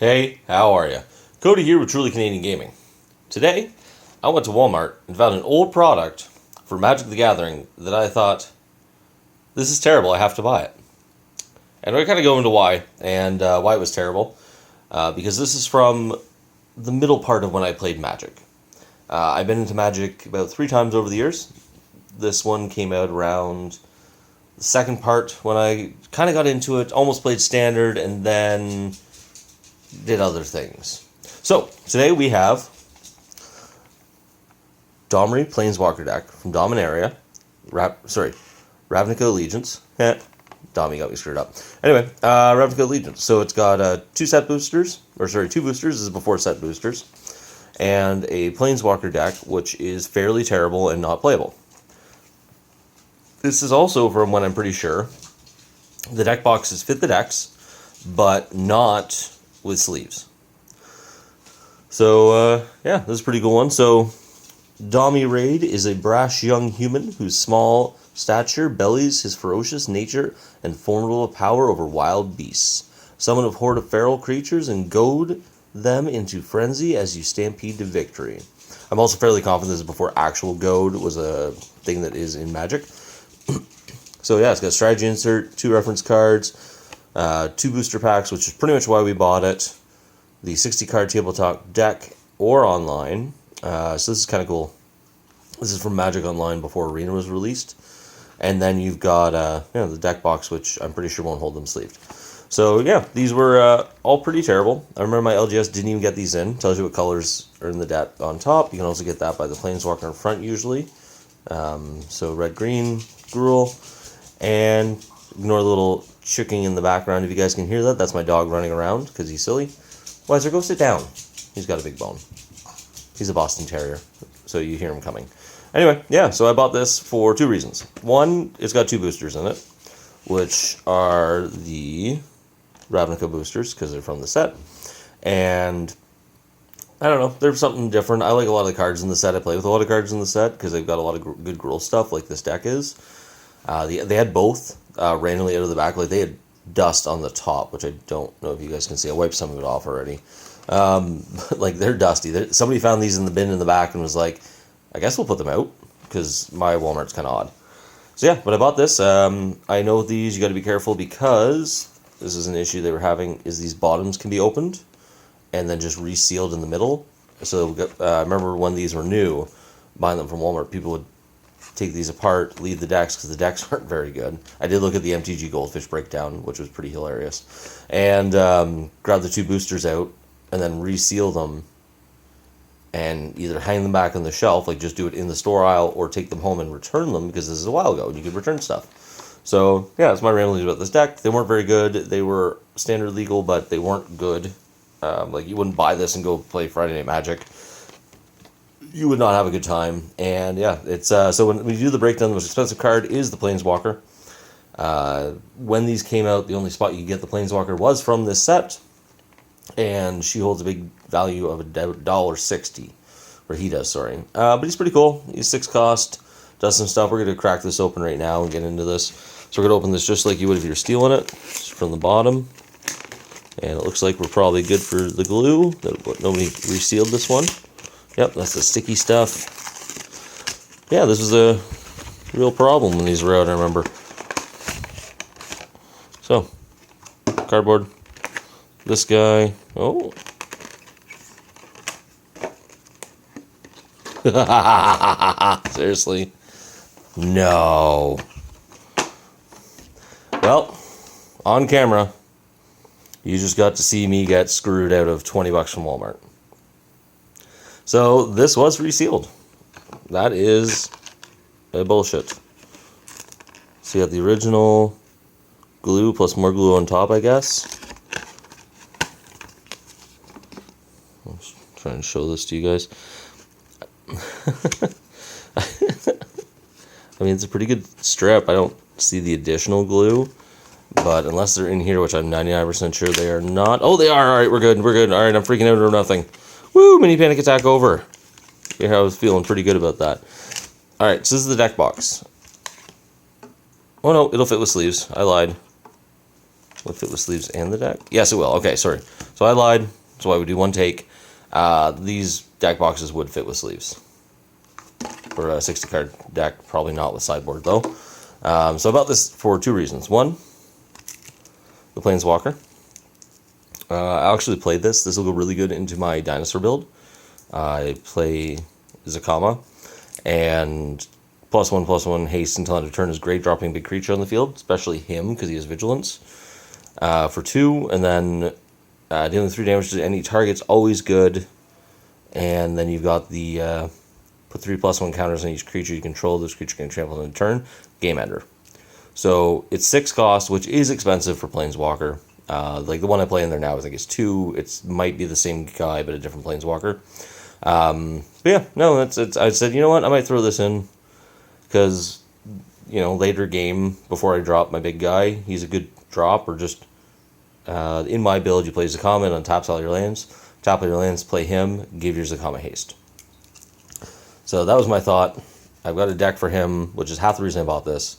Hey, how are you? Cody here with Truly Canadian Gaming. Today, I went to Walmart and found an old product for Magic the Gathering that I thought, this is terrible, I have to buy it. And I kind of go into why, and why it was terrible. Because this is from the middle part of when I played Magic. I've been into Magic about 3 times over the years. This one came out around the second part when I kind of got into it, almost played Standard, and then did other things. So, today we have Domri Planeswalker deck from Dominaria. Ravnica Allegiance. Dommy got me screwed up. Anyway, Ravnica Allegiance. So it's got 2 set boosters, or sorry, 2 boosters. This is before set boosters. And a Planeswalker deck, which is fairly terrible and not playable. This is also from when I'm pretty sure the deck boxes fit the decks, but not with sleeves. So, yeah, this is a pretty cool one. So, Dommy Raid is a brash young human whose small stature bellies his ferocious nature and formidable power over wild beasts. Summon a horde of feral creatures and goad them into frenzy as you stampede to victory. I'm also fairly confident this is before actual goad was a thing that is in Magic. So yeah, it's got strategy insert, 2 reference cards, 2 booster packs, which is pretty much why we bought it. The 60 card tabletop deck or online. So this is kind of cool. This is from Magic Online before Arena was released. And then you've got the deck box, which I'm pretty sure won't hold them sleeved. So yeah, these were all pretty terrible. I remember my LGS didn't even get these in. Tells you what colors are in the deck on top. You can also get that by the Planeswalker in front usually. So red, green, Gruul. And ignore the little chicking in the background if you guys can hear that. That's my dog running around because he's silly. Weiser, go sit down. He's got a big bone. He's a Boston Terrier, so you hear him coming. Anyway, yeah, so I bought this for 2 reasons. One, it's got 2 boosters in it, which are the Ravnica boosters, because they're from the set. And I don't know, there's something different. I like a lot of the cards in the set. I play with a lot of cards in the set, because they've got a lot of good Gruul stuff, like this deck is. They had both randomly out of the back. Like, they had dust on the top, which I don't know if you guys can see. I wiped some of it off already. Like, they're dusty. Somebody found these in the bin in the back and was like, I guess we'll put them out, because my Walmart's kind of odd. So yeah, but I bought this. I know these, you got to be careful, because this is an issue they were having, is these bottoms can be opened and then just resealed in the middle. So I remember when these were new, buying them from Walmart, people would take these apart, leave the decks, because the decks aren't very good. I did look at the MTG Goldfish breakdown, which was pretty hilarious. And grab the 2 boosters out, and then reseal them, and either hang them back on the shelf, like just do it in the store aisle, or take them home and return them, because this is a while ago, and you could return stuff. So, yeah, that's my ramblings about this deck. They weren't very good. They were standard legal, but they weren't good. Like, you wouldn't buy this and go play Friday Night Magic. You would not have a good time. And yeah, it's so when we do the breakdown, the most expensive card is the Planeswalker. When these came out, the only spot you could get the Planeswalker was from this set, and she holds a big value of $1.60, or he does, sorry. But he's pretty cool. He's 6 cost, does some stuff. We're going to crack this open right now and get into this. So we're going to open this just like you would if you're stealing it, just from the bottom. And it looks like we're probably good for the glue. Nobody resealed this one. Yep, that's the sticky stuff. Yeah, this was a real problem when these were out, I remember. So, cardboard. This guy. Oh. Seriously. No. Well, on camera, you just got to see me get screwed out of $20 from Walmart. So, this was resealed. That is a bullshit. So, you got the original glue plus more glue on top, I guess. I'll try and show this to you guys. I mean, it's a pretty good strip. I don't see the additional glue. But unless they're in here, which I'm 99% sure they are not. Oh, they are. All right, we're good. We're good. All right, I'm freaking out or nothing. Woo, mini panic attack over. Yeah, I was feeling pretty good about that. All right, so this is the deck box. Oh, no, it'll fit with sleeves. I lied. Would fit with sleeves and the deck? Yes, it will. Okay, sorry. So I lied. That's why we do one take. These deck boxes would fit with sleeves. For a 60 card deck, probably not with sideboard though. So about this for two reasons. One, the Planeswalker. I actually played this. This will go really good into my dinosaur build. I play Zakama, and +1/+1 haste until end of turn is great, dropping a big creature on the field, especially him because he has vigilance. For 2, and then dealing 3 damage to any target's always good. And then you've got the put 3/+1 counters on each creature you control. This creature can trample on a turn. Game ender. So it's 6 cost, which is expensive for Planeswalker. Like the one I play in there now, I think it's 2. It might be the same guy, but a different Planeswalker. But yeah, no, I said, you know what, I might throw this in because, you know, later game before I drop my big guy, he's a good drop, or just in my build, you play Zakama and untaps all your lands. Tap all your lands, play him, give your Zakama haste. So that was my thought. I've got a deck for him, which is half the reason I bought this.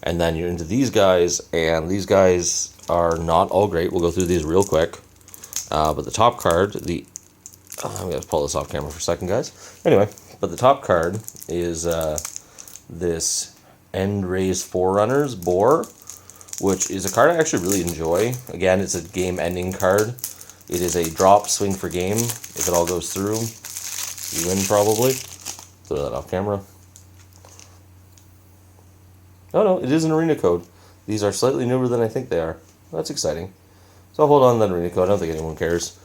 And then you're into these guys, and these guys are not all great. We'll go through these real quick. But the top card, I'm going to pull this off camera for a second, guys. Anyway, but the top card is this End Raise Forerunners Boar, which is a card I actually really enjoy. Again, it's a game-ending card. It is a drop, swing for game. If it all goes through, you win probably. Throw that off camera. Oh no, it is an arena code. These are slightly newer than I think they are. That's exciting. So I'll hold on to that arena code. I don't think anyone cares.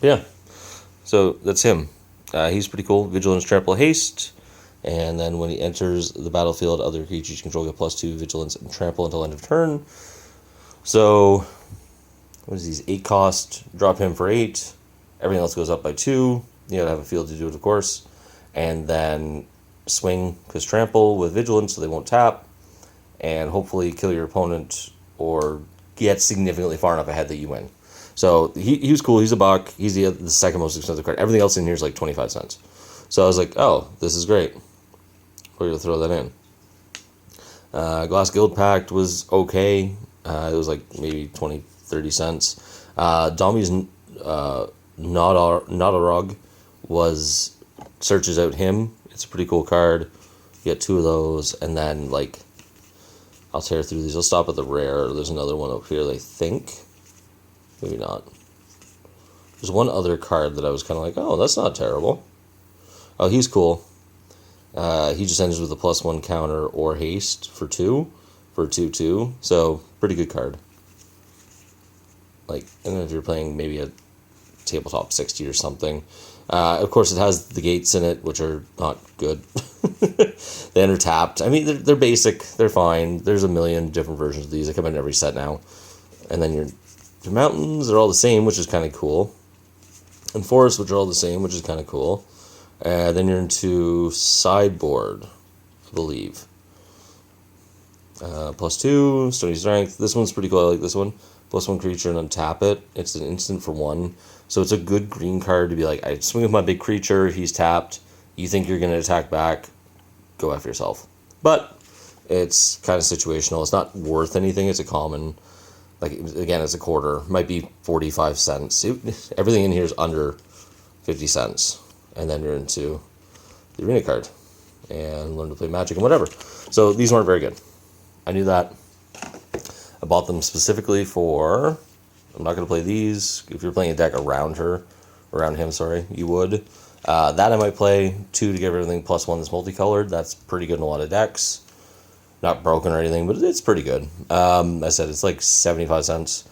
Yeah. So that's him. He's pretty cool. Vigilance, Trample, Haste. And then when he enters the battlefield, other creatures you control get +2 Vigilance and Trample until end of turn. So, what is these? 8 cost. Drop him for 8. Everything else goes up by 2. You gotta have a field to do it, of course. And then swing, because Trample with Vigilance, so they won't tap. And hopefully kill your opponent or get significantly far enough ahead that you win. So he was cool. He's a buck. He's the second most expensive card. Everything else in here is like 25 cents. So I was like, oh, this is great. We're going to throw that in. Glass Guild Pact was okay. It was like maybe 20, 30 cents. Domi's Not-a-Rug searches out him. It's a pretty cool card. You get 2 of those, and then like I'll tear through these. I'll stop at the rare. There's another one up here, I think. Maybe not. There's one other card that I was kind of like, oh, that's not terrible. Oh, he's cool. He just enters with a +1 counter or haste for 2. For 2/2. So, pretty good card. Like, I don't know if you're playing maybe a tabletop 60 or something. Of course, it has the gates in it, which are not good. They enter tapped. I mean, they're basic. They're fine. There's a million different versions of these. They come in every set now. And then your mountains are all the same, which is kind of cool. And forests, which are all the same, which is kind of cool. Then you're into sideboard, I believe. +2, Stony Strength. This one's pretty cool. I like this one. +1 creature and untap it. It's an instant for 1. So it's a good green card to be like, I swing with my big creature, he's tapped. You think you're going to attack back, go after yourself. But it's kind of situational. It's not worth anything. It's a common. Like, again, it's a quarter. Might be 45 cents. Everything in here is under 50 cents. And then you're into the arena card. And learn to play Magic and whatever. So these weren't very good. I knew that. I bought them specifically for... I'm not going to play these. If you're playing a deck around him, you would. That I might play. 2 to give everything +1 that's multicolored. That's pretty good in a lot of decks. Not broken or anything, but it's pretty good. I said it's like 75 cents.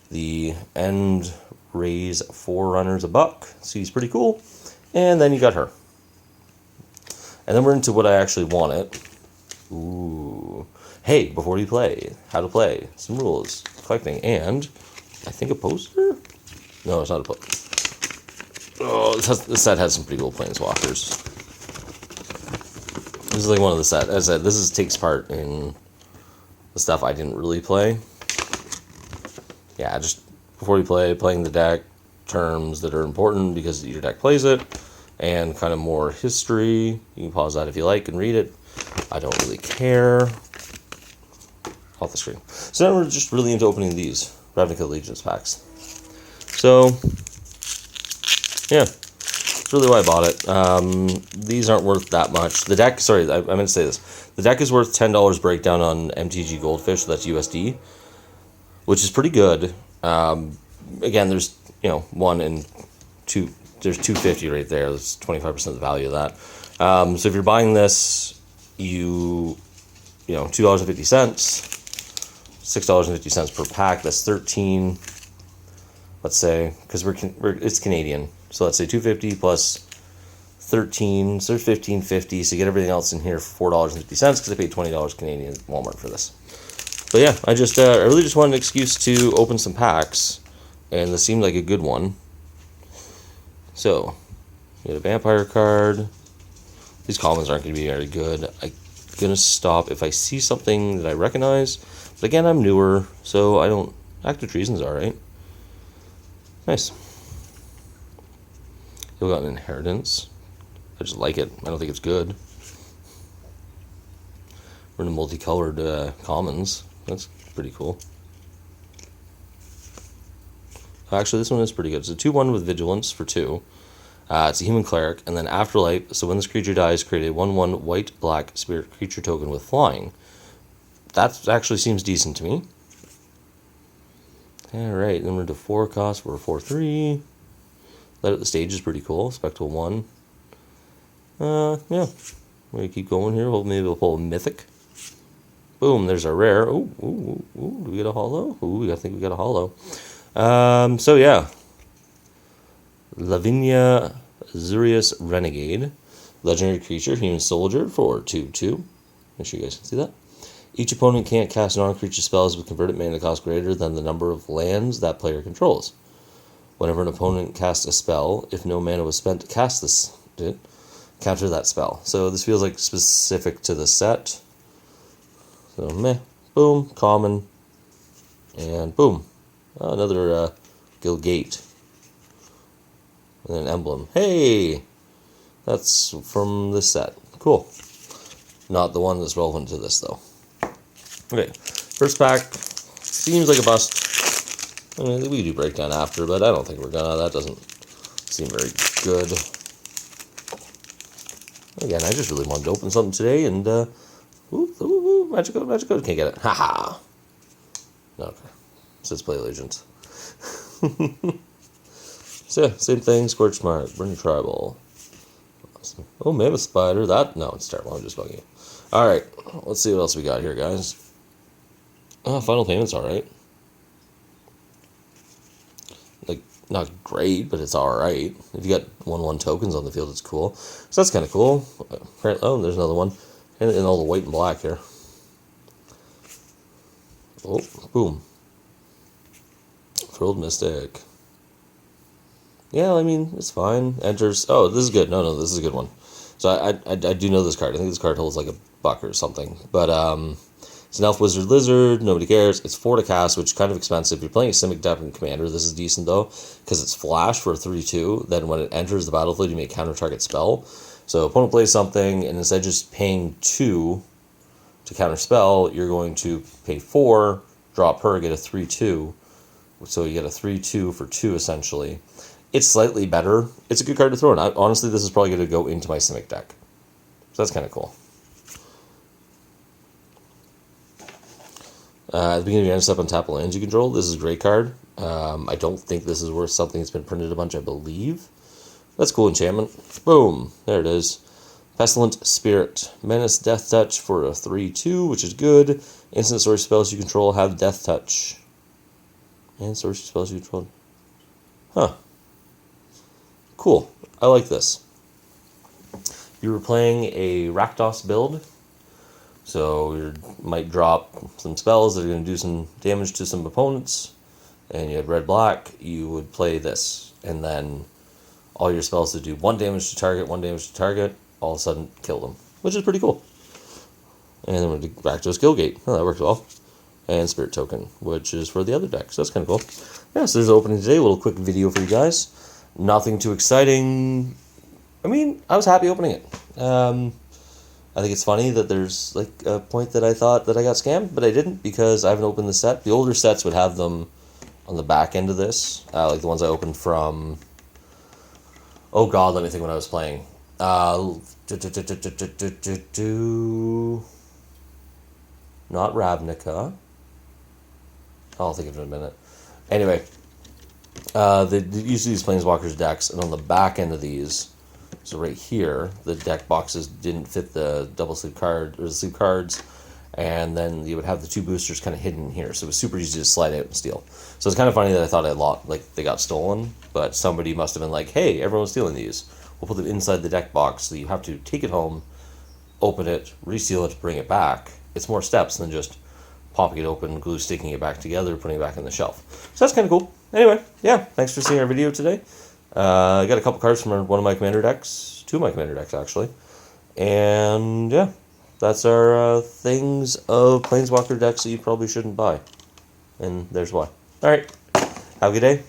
The End Raise Forerunners $1. So he's pretty cool. And then you got her. And then we're into what I actually wanted. Ooh. Hey, before you play, how to play, some rules, collecting, and I think a poster? No, it's not a poster. Oh, this set has some pretty cool Planeswalkers. This is like one of the sets. As I said, this takes part in the stuff I didn't really play. Yeah, just before you play, playing the deck, terms that are important because your deck plays it, and kind of more history. You can pause that if you like and read it. I don't really care. off the screen. So now we're just really into opening these Ravnica Allegiance packs. So, yeah, that's really why I bought it. These aren't worth that much. The deck, sorry, I meant to say this. The deck is worth $10 breakdown on MTG Goldfish, so that's USD, which is pretty good. Again, there's, one and two, there's 250 right there. That's 25% of the value of that. So if you're buying this, $2.50, $6.50 per pack. That's 13. Let's say, because it's Canadian, so let's say 250 plus 13, so there's 15.50. So you get everything else in here for $4.50 because I paid $20 Canadian at Walmart for this. But yeah, I really just wanted an excuse to open some packs, and this seemed like a good one. So, you get a vampire card. These commons aren't going to be very good. I'm going to stop if I see something that I recognize. But again, I'm newer, so I don't... Active Treason's alright. Nice. You've got an Inheritance. I just like it. I don't think it's good. We're in a multicolored commons. That's pretty cool. Actually, this one is pretty good. It's a 2/1 with Vigilance for 2. It's a human cleric, and then Afterlife. So when this creature dies, create a 1/1 white-black spirit creature token with flying. That actually seems decent to me. Alright, then we're into 4 cost. We're 4/3. Light Up the Stage is pretty cool. Spectral 1. Yeah. We're going to keep going here. Well, maybe we'll pull a Mythic. Boom, there's our rare. Ooh. Do we get a holo? I think we got a holo. So yeah. Lavinia Azurius Renegade. Legendary creature, human soldier for 2/2. Make sure you guys can see that. Each opponent can't cast non-creature spells with converted mana cost greater than the number of lands that player controls. Whenever an opponent casts a spell, if no mana was spent to cast this, counter that spell. So this feels like specific to the set. So meh, boom, common, and boom. Another Guild Gate. And an emblem. Hey! That's from this set. Cool. Not the one that's relevant to this, though. Okay, first pack. Seems like a bust. I mean, we do breakdown after, but I don't think we're gonna. That doesn't seem very good. Again, I just really wanted to open something today, and magic code, can't get it. Haha. Okay, it says play Allegiance. So yeah, same thing. Scorch Mark, Burning Tribal. Oh, Mammoth Spider. No, it's terrible. I'm just bugging you. All right, let's see what else we got here, guys. Final Payment's all right. Like, not great, but it's all right. If you got 1/1 tokens on the field, it's cool. So that's kind of cool. Oh, there's another one, and all the white and black here. Oh, boom. Frilled Mystic. Yeah, I mean, it's fine. Enters. Oh, this is good. No, this is a good one. So I do know this card. I think this card holds like a buck or something. But it's an Elf Wizard Lizard. Nobody cares. It's 4 to cast, which is kind of expensive. If you're playing a Simic deck and Commander, this is decent though, because it's flash for a 3/2. Then when it enters the battlefield, you may counter target spell. So opponent plays something, and instead of just paying 2 to counter spell, you're going to pay 4, drop her, get a 3/2. So you get a 3/2 for 2 essentially. It's slightly better. It's a good card to throw in. Honestly, this is probably going to go into my Simic deck. So that's kind of cool. At the beginning of your end step, untap lands you control. This is a great card. I don't think this is worth something that's been printed a bunch, I believe. That's cool enchantment. Boom. There it is. Pestilent Spirit. Menace Death Touch for a 3/2, which is good. Instant sorcery spells you control have Death Touch. And sorcery spells you control. Huh. Cool. I like this. You were playing a Rakdos build, so you might drop some spells that are going to do some damage to some opponents, and you had red-black, you would play this, and then all your spells that do 1 damage to target, 1 damage to target, all of a sudden kill them, which is pretty cool. And then we're back to a Skill Gate. Oh, that works well. And Spirit Token, which is for the other deck, so that's kind of cool. Yeah, so there's the opening today, a little quick video for you guys. Nothing too exciting. I mean, I was happy opening it. I think it's funny that there's like a point that I thought that I got scammed, but I didn't because I haven't opened the set. The older sets would have them on the back end of this, like the ones I opened from. Oh God, let me think when I was playing. Not Ravnica. I'll think of it in a minute. Anyway, they used these Planeswalkers decks, and on the back end of these, so right here, the deck boxes didn't fit the double sleeve card or the sleeve cards, and then you would have the two boosters kind of hidden here, so it was super easy to slide out and steal. So it's kind of funny that I thought they got stolen, but somebody must have been like, "Hey, everyone's stealing these. We'll put them inside the deck box, so you have to take it home, open it, reseal it, bring it back. It's more steps than just popping it open, glue sticking it back together, putting it back on the shelf." So that's kind of cool. Anyway, yeah, thanks for seeing our video today. I got a couple cards from one of my commander decks, two of my commander decks actually, and yeah, that's our things of Planeswalker decks that you probably shouldn't buy, and there's why. All right, have a good day.